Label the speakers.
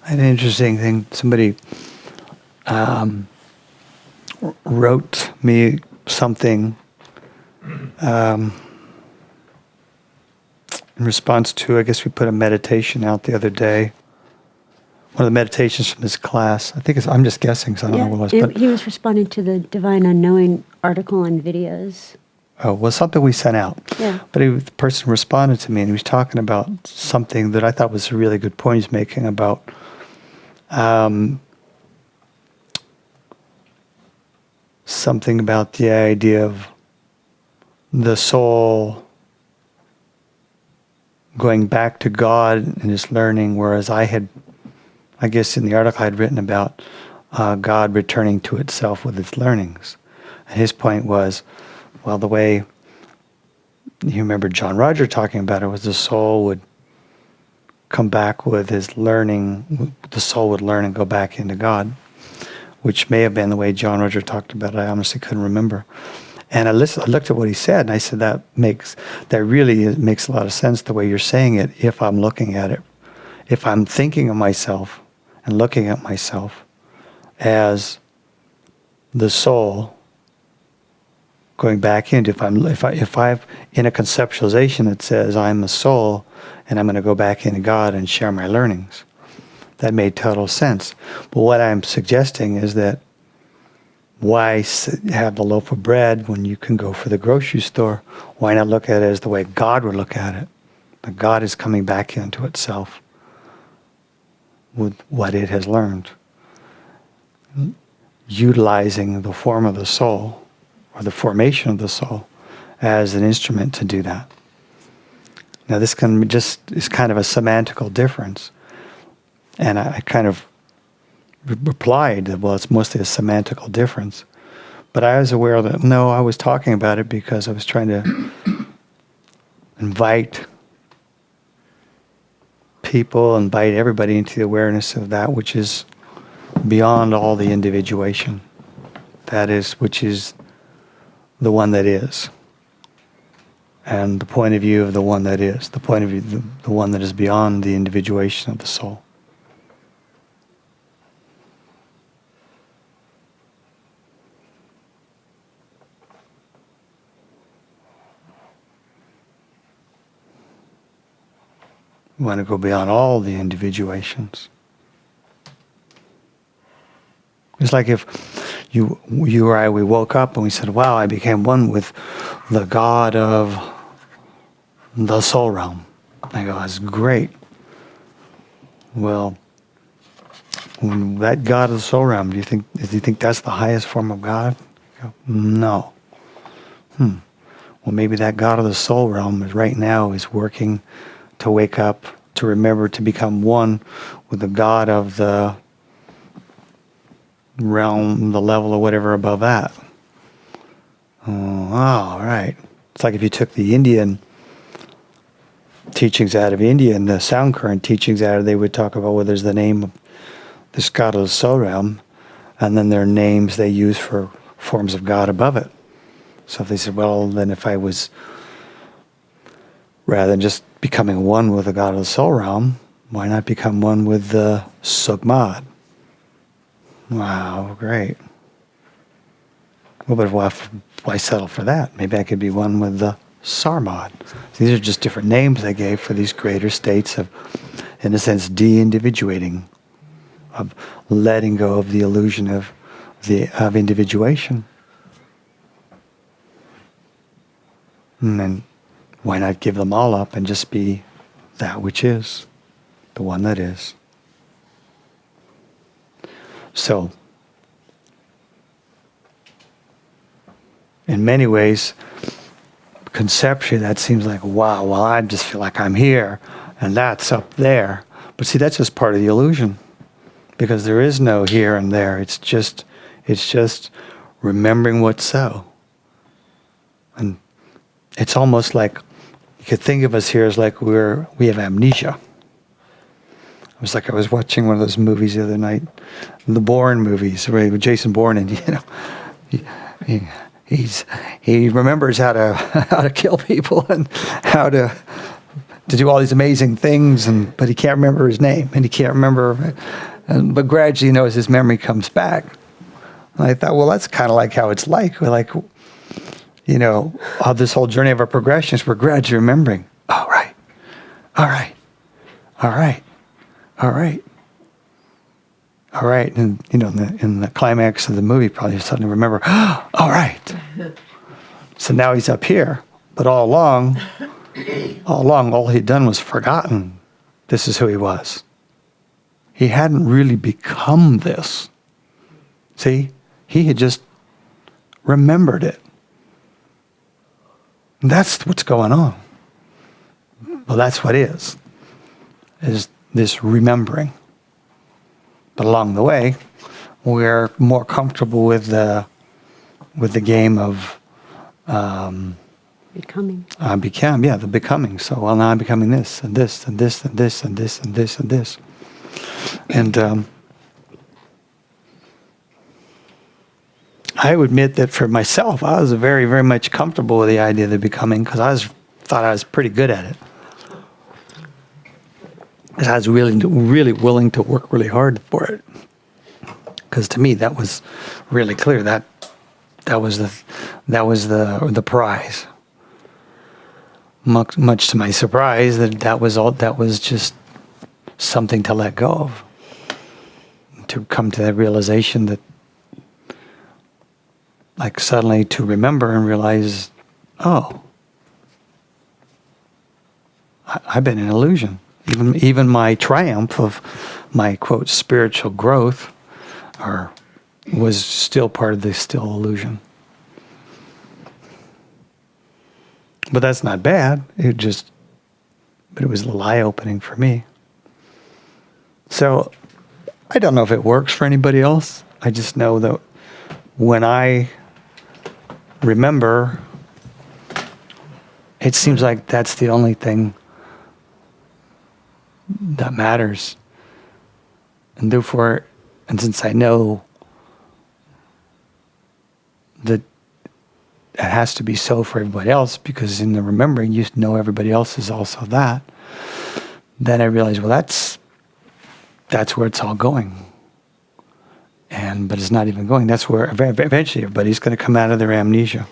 Speaker 1: An interesting thing, somebody wrote me something in response to, I guess we put a meditation out the other day. One of the meditations from this class. I think I'm just guessing, so I don't know what it was. But
Speaker 2: he was responding to the Divine Unknowing article and videos.
Speaker 1: Oh, well, something we sent out.
Speaker 2: Yeah.
Speaker 1: But the person responded to me, and he was talking about something that I thought was a really good point he's making about something about the idea of the soul going back to God in his learning, whereas I guess in the article I'd written about God returning to itself with its learnings. And his point was, well, the way you remember John Roger talking about it was the soul would come back with his learning, the soul would learn and go back into God, which may have been the way John Roger talked about it. I honestly couldn't remember. And I looked at what he said, and I said, that really makes a lot of sense the way you're saying it, if I'm looking at it. If I'm thinking of myself and looking at myself as the soul going back into, if I've in a conceptualization that says I'm a soul and I'm going to go back into God and share my learnings, that made total sense. But what I'm suggesting is that why have the loaf of bread when you can go for the grocery store? Why not look at it as the way God would look at it? That God is coming back into itself with what it has learned, utilizing the form of the soul or the formation of the soul as an instrument to do that. Now this is kind of a semantical difference. And I kind of replied that, well, it's mostly a semantical difference. But I was aware that, no, I was talking about it because I was trying to invite everybody into the awareness of that which is beyond all the individuation. Which is the one that is. And the point of view of the one that is. The point of view, the one that is beyond the individuation of the soul. We want to go beyond all the individuations. It's like if you or I, we woke up and we said, wow, I became one with the God of the soul realm. I go, that's great. Well, that God of the soul realm, do you think that's the highest form of God? I go, no. Well, maybe that God of the soul realm right now is working to wake up, to remember to become one with the God of the realm, the level or whatever above that. Oh, right. It's like if you took the Indian teachings out of India and the sound current teachings out of, they would talk about, well, there's the name of this God of the soul realm, and then there are names they use for forms of God above it. So if they said, well, then if I was, rather than just becoming one with the God of the soul realm, why not become one with the Sugmad? Wow, great. Well, but why settle for that? Maybe I could be one with the Sarmad. These are just different names they gave for these greater states of, in a sense, de-individuating, of letting go of the illusion of individuation. And then why not give them all up and just be that which is, the one that is. So, in many ways, conceptually, that seems like, wow, well, I just feel like I'm here, and that's up there. But see, that's just part of the illusion, because there is no here and there. It's just remembering what's so. And it's almost like, you could think of us here as like we have amnesia. It was like I was watching one of those movies the other night, the Bourne movies, right, with Jason Bourne, and he remembers how to kill people and how to to do all these amazing things, but he can't remember his name, and he can't remember. But gradually, as his memory comes back, and I thought, well, that's kind of like how it's like. We're like, how this whole journey of our progressions, we're gradually remembering. All right, all right, all right, all right. All right, and in the climax of the movie, probably suddenly remember, all right. So now he's up here, but all along, all he'd done was forgotten. This is who he was. He hadn't really become this. See, he had just remembered it. And that's what's going on. Well, that's what is this remembering. But along the way, we're more comfortable with the game of
Speaker 2: Becoming.
Speaker 1: the becoming. So, well, now I'm becoming this and this and this and this and this and this and this. And I would admit that for myself, I was very, very much comfortable with the idea of the becoming because I thought I was pretty good at it. Because I was really willing to work really hard for it. Because to me, that was really clear. That was the prize. Much to my surprise, that was just something to let go of. To come to that realization that, like, suddenly to remember and realize, oh, I've been an illusion. Even my triumph of my, quote, spiritual growth was still part of the still illusion. But that's not bad. But it was a little eye-opening for me. So I don't know if it works for anybody else. I just know that when I remember, it seems like that's the only thing that matters. And therefore, and since I know that it has to be so for everybody else, because in the remembering, you know everybody else is also that, then I realize, well, that's where it's all going. But it's not even going. That's where eventually everybody's going to come out of their amnesia.